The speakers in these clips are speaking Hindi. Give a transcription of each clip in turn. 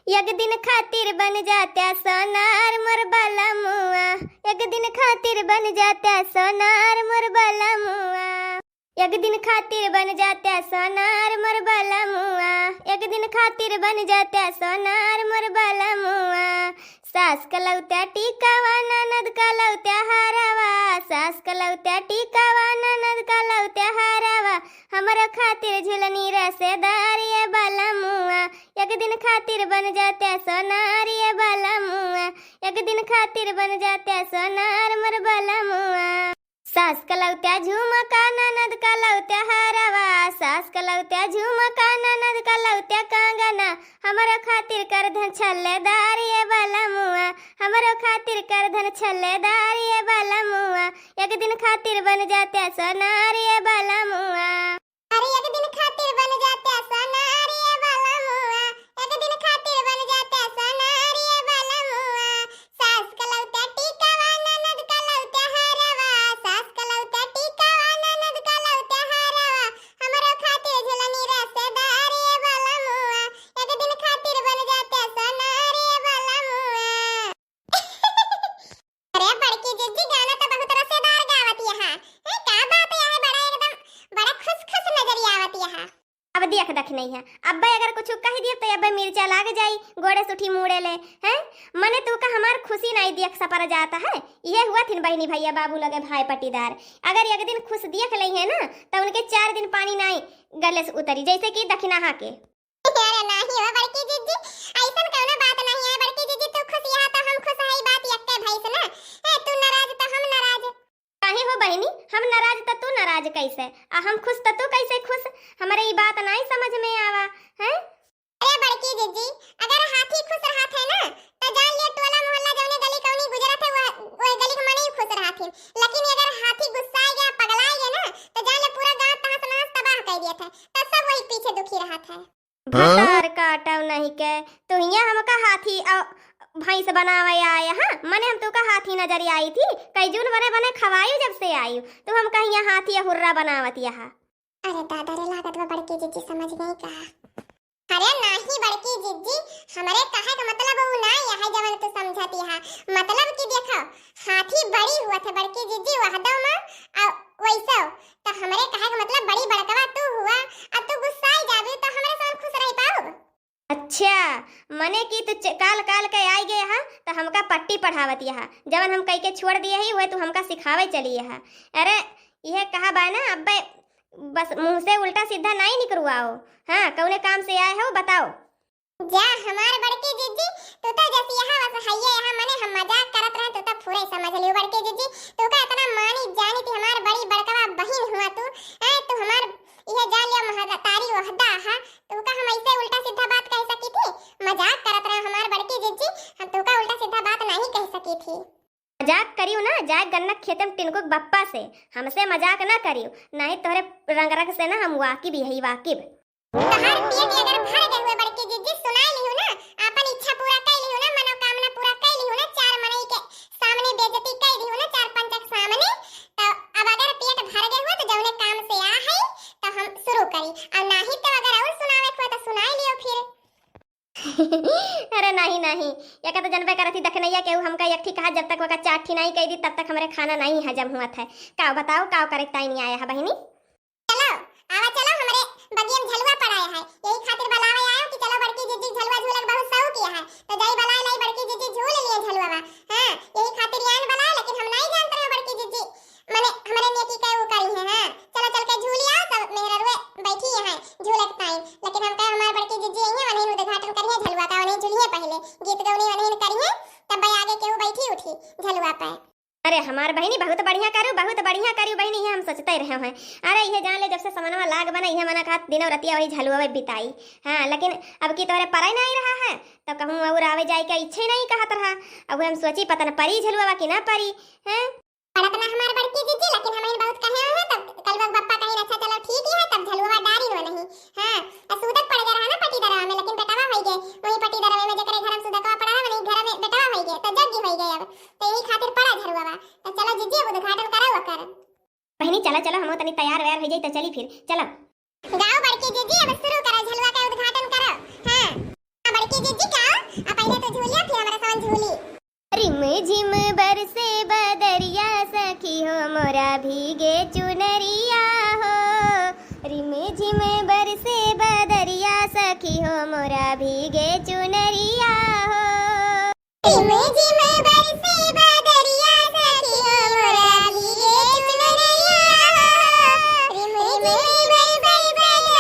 एक दिन खातिर बन जात्या सोनार मोर बाला मुआ, एक दिन खातिर बन जात्या सोनार मोर बाला मुआ, एक दिन खातिर बन जात्या सोनार मोर बाला मुआ, एक दिन खातिर बन जात्या सोनार मोर बाला मुआ। सास कलौत्या टीकावा ननद कलौत्या हारावा, सास कलौत्या टीकावा ननद कलौत्या हारावा, हमर खातिर झुलनी रसेदार ये बाला मुआ, एक दिन खातिर बन जात्या सोनार ये बाला मुआ, एक दिन खातिर बन जात्या सोनार मोर बाला मुआ। सास कलौत्या झुमका ननद कलौत्या हारावा, सास कलौत्या झुमका ननद कलौत्या कंगना, हमरो खातिर कर धन छल्लेदार ये बाला मुआ, हमरो खातिर कर धन छल्लेदार ये बाला मुआ, एक दिन खातिर बन जात्या सोनार ये बाला मुआ। अरे एक दिन खातिर बन जात्या सोनार ये बाला मुआ, एक दिन खातिर बन जात्या सोनार ये बाला मुआ। सास कलौत्या टीकावा ननद कलौत्या हारावा, सास कलौत्या टीकावा ननद कलौत्या हारावा, हमरो खातिर झुलनी रसेदार ये बाला मुआ, एक दिन खातिर बन जात्या सोनार ये बाला मुआ। अरे बड़की जिज्जी गाना तो बहुत रसेदार गावत यहाँ है, का बात यहाँ बड़ा एकदम बड़ा खुश खुश नजरिया आवत यहाँ। अब देख देख नहीं है अब्बे अगर कुछ कह दिए तो अब्बे मिर्चा लाग जाई गोड़े सुठी मुड़े ले हैं। मने तू का हमार खुशी नहीं देख सपर जाता है, ये हुआ थिन बहनी भैया बाबू लगे भाई पटीदार, अगर एक दिन खुश देख लई है ना तो उनके 4 दिन पानी नहीं गले से उतरी, जैसे कि दक्षिणा के। अरे नहीं हो बड़की जिज्जी, ऐसन कोनो बात नहीं है बड़की जिज्जी, तू खुश यहाँ तो हम खुश है, बात यक्के भाई से ना है, तू नाराज तो हम नाराज। काहे हो बहनी, हम नाराज तो तू नाराज कैसे, आ हम खुश तो तू कैसे खुश, हमारे ये बात नहीं समझ में आवा है। अरे बड़की जिज्जी, अगर हाथी खुश रहत है ना तो जान लियो टोला मोहल्ला जौने गली कौनी गुजरत है वो गली के मने खुश रहथिन, लेकिन अगर हाथी गुस्सा गया पगला गया ना तो जान ले पूरा गांव तहस नहस तबाह कर दिया था, तो सब वही पीछे दुखी रहत है। भतार काटव नहीं के तो यहाँ हमका हाथी भैंस बनावे आया हाँ, मने हम तो का हाथी नजर आई थी, कई जून बने बने खवायू जब से आयु तो हम कहीं हाथी हुर्रा बनावत यहाँ। अरे दादा रे लागत वो बड़की जिज्जी समझ गई का। अरे नहीं बड़की जिज्जी, हमारे कहे का मतलब वो ना यह जवन तो समझती है, मतलब कि देखो हाथी बड़ी हुआ था बड़की जिज्जी वहदव में वैसा तो हमारे कहे का मतलब बड़ी बड़कवा तू हुआ, अब तू गुस्सा जाबी तो हमारे साथ खुश रह पाओ। अच्छा मने कि तू काल काल के आई गए हा तो हमका पट्टी पढ़ावत यहाँ, जवन हम कई के छोड़ दिए ही वह तू हमका सिखावे चली है। अरे यह कहा बा ना अब्बे बस मुंह से उल्टा सीधा नहीं निकलवाओ, हाँ कौने काम से आए हो बताओ। जा हमार बड़की जिज्जी तू तो जैसे यहाँ बस हइये यहाँ मने हम मजाक करत रहे, तू तो पूरे समझ लियो बड़की जिज्जी, तू का इतना मानी जानी थी हमार बड़ी बड़कवा बहन हुआ तू तू हमार यह जान लिया महतारी वहदा हा, तू का हम ऐसे उल्टा सीधा बात कह सकी थी, मजाक करत रहे हमार बड़की जिज्जी, हम तू का उल्टा सीधा बात नहीं कह सकी थी। मजाक करियो ना जाए गन्ना खेतम टिनको बप्पा से, हमसे मजाक ना करियो नहीं तोरे रंग रंग से ना हम वाकिब यही वाकिब। तहार पेट अगर भर गए हुए बड़की जिज्जी सुनाई लियो ना, अपन इच्छा पूरा कर लियो ना, मनोकामना पूरा कर लियो ना, 4 मनई के सामने बेइज्जती कर दियो ना 4-5 के सामने, तो अब अगर पेट भर गए हुए तो जौने काम से आ है तो हम शुरू करी, और नहीं तो अगर और सुनावे को तो सुनाई लियो फिर। अरे नहीं नहीं या तो जनबे करती दखनैया के हमका एक ठीक कहा जब तक वका चाठी नहीं कह दी तब तक हमारे खाना नहीं हजम हुआ था। का बताओ का करे टाइम नहीं आया है बहनी। चलो आवा चलो हमारे बगिया में झलुआ पड़ाया है, यही खातिर बुलावे आयो कि चलो बड़की जिज्जी झलुआ झूले बहुत शौक किया है तो जाई बुलाए लाई बड़की जिज्जी झूल लिए झलुआ हां, यही खातिर यान बुलाए, लेकिन हम नहीं जानते हैं बड़की जिज्जी माने हमारे नेकी का वो करी है। हां चलो चल के झूल आओ, सब मेहरा रुए बैठी है झूले के टाइम, लेकिन हम कहे हमारे बड़की जिज्जी आई है वहीं उद्घाटन करिए झलुआ का, वहीं झूलिए पहले गीत गौनी वहीं करिए तब भाई आगे के वो बैठी उठी झलुआ पे। अरे हमार बहनी बहुत बढ़िया करू बहनी, ये हम सोचते रहे हैं। अरे ये जान ले जब से समनवा लाग बना ये मना खात दिनों रतिया वही झलुआ में बिताई, हाँ लेकिन अब की तोरे पराई नहीं रहा है तो कहूँ और आवे जाए का इच्छा नहीं कहत रहा, अब हम सोची पता न परी झलुआ कि ना परी है पड़त ना हमार बड़की जिज्जी, लेकिन हम बहुत कहे हैं तब कल वक्त बप्पा कहीं अच्छा चलो ठीक ही है तब झलुआ डारी नो नहीं, हां सूदक पड़ गया ना पटी दरवा में, लेकिन बेटावा हो गए वही पटी दरवा में जकरे घर में सूदकवा पड़ा है वही घर में बेटावा हो गए तो जग हो गए, अब तो यही खातिर पड़ा झलुआ तो चलो जिज्जी उद्घाटन कराओ कर। बहनी चला चलो हम तनी तैयार वैयार हो जाई तो चली फिर चलो गाओ बड़की जिज्जी अब शुरू करो झलुआ का उद्घाटन करो। हां बड़की जीजी का पहले तो झूलिया फिर हमारा सावन झूली। रिम झिम बरसे बदरिया सखी हो मोरा भीगे चुनरिया हो। रिम झिम बरसे बदरिया सखी हो मोरा भीगे चुनरिया हो। रिम झिम बरसे बदरिया सखी हो मोरा भीगे चुनरिया हो। रिम झिम बरसे बदरिया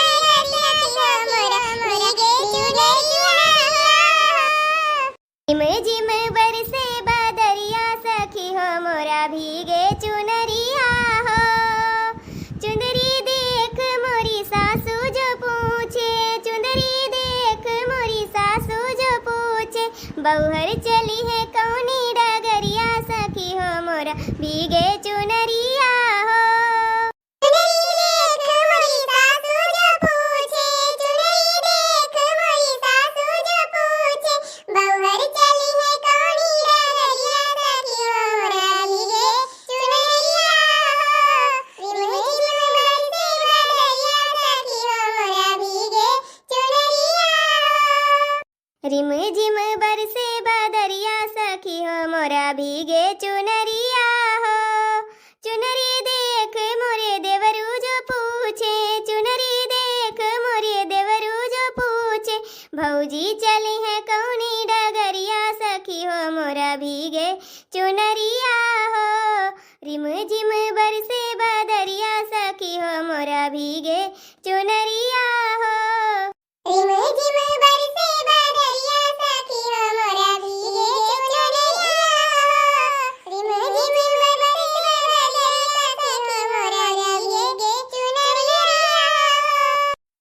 सखी हो मोरा भीगे चुनरिया हो। रिम झिम बरसे बदरिया सखी हो मोरा भीगे चुनरिया हो। चुंदरी देख मोरी सासू जो पूछे, चुंदरी देख मोरी सासू जो पूछे, बहुहर चली है कौनी डगरिया सखी हो मोरा भीगे चुनरिया हो। चुनरी देख मोरी सासू जो पूछे, चुनरी देख मोरी सासू जो पूछे, बहुहर चली है कौनी डगरिया सखी हो मोरा भीगे चुनरिया हो। रिम झिम बरसे बदरिया सखी हो मोरा भीगे चुनरिया हो। रिम झिम बरसे बदरिया सखी हो मोरा भीगे चुनरिया हो। चुनरी देख मोरे देवरू जो पूछे, चुनरी देख मोरे देवरू जो पूछे, भौजी चली है कौनी डगरिया सखी हो मोरा भीगे चुनरिया हो। रिम झिम बरसे बदरिया सखी हो मोरा भीगे चुनरिया हो। रिम झिम बरसे बदरिया सखी हो मोरा भीगे चुनरिया हो। रिम झिम बरसे बदरिया सखी मोरा भीगे चुनरिया हो।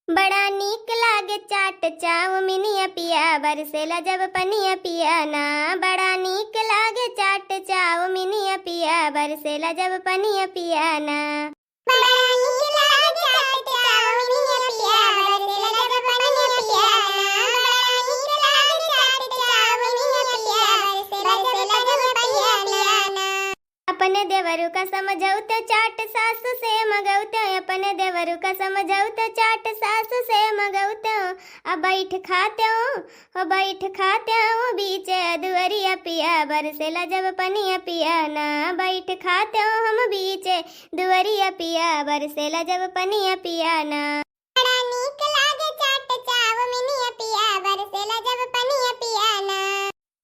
बड़ा नीक लागे चाट चाउमिनिया पिया बरसेला जब पनिया पिया ना। बड़ा नीक लागे चाट चाउमिनिया पिया बरसेला जब पनिया पिया ना। बड़ा नीक लागे चाट चाउमिनिया पिया बरसेला जब पनिया पिया ना। बड़ा नीक लागे चाट चाउमिनिया पिया बरसेला जब पनिया पिया ना। अपने देवरू का समझौत चाट सासु से मगौत, अपने देवरू का समझौत चाट सासु से मगौत। अब बैठ खाते हो बीच दुअरिया पिया बरसेला जब पनिया पिया ना। बैठ खाते हो हम बीच दुअरिया पिया बरसेला जब पनिया पिया ना। बड़ा नीक लागे चाट चाउमिनिया पिया बरसेला जब पनिया पिया ना।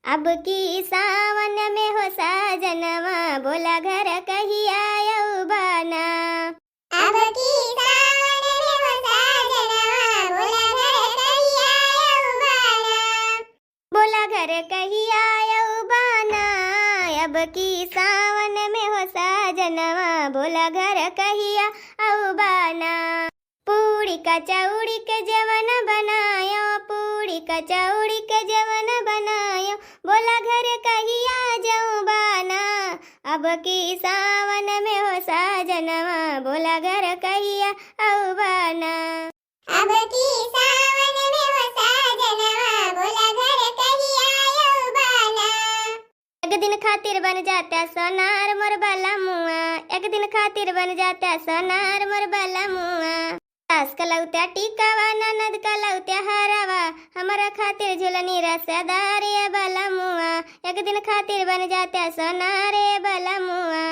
अब की सावन में हो साजनवा बोला घर कही आयौ बाना। अब की सावन में हो साजनवा बोला घर कही आयौ बाना। बोला घर कही आयौ बाना। अब की सावन में हो साजनवा बोला घर कहिया औ बाना। पूड़ी कचौड़ी के जवन बनायो, पूड़ी कचौड़ी के जवन बनायो, बोला घर कहिया जाऊं बाना। अब की सावन में हो साजनवा बोला घर कहिया औ बाना। अब की सावन में हो साजनवा बोला घर कही आयौ बाना। एक दिन खातिर बन जाता सोनार मोर बाला मुआ, एक दिन खातिर बन जाता सोनार मोर बाला मुआ। सास कलौत्या टीकावा ननद कलौत्या हरावा, हमारा खातिर झुलनी रसदार ये बाला मुआ। एक दिन खातिर बन जाता सोनार ये बाला मुआ।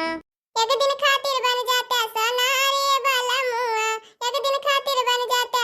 एक दिन खातिर बन जाता सोनार ये बाला मुआ। एक दिन खातिर बन जाता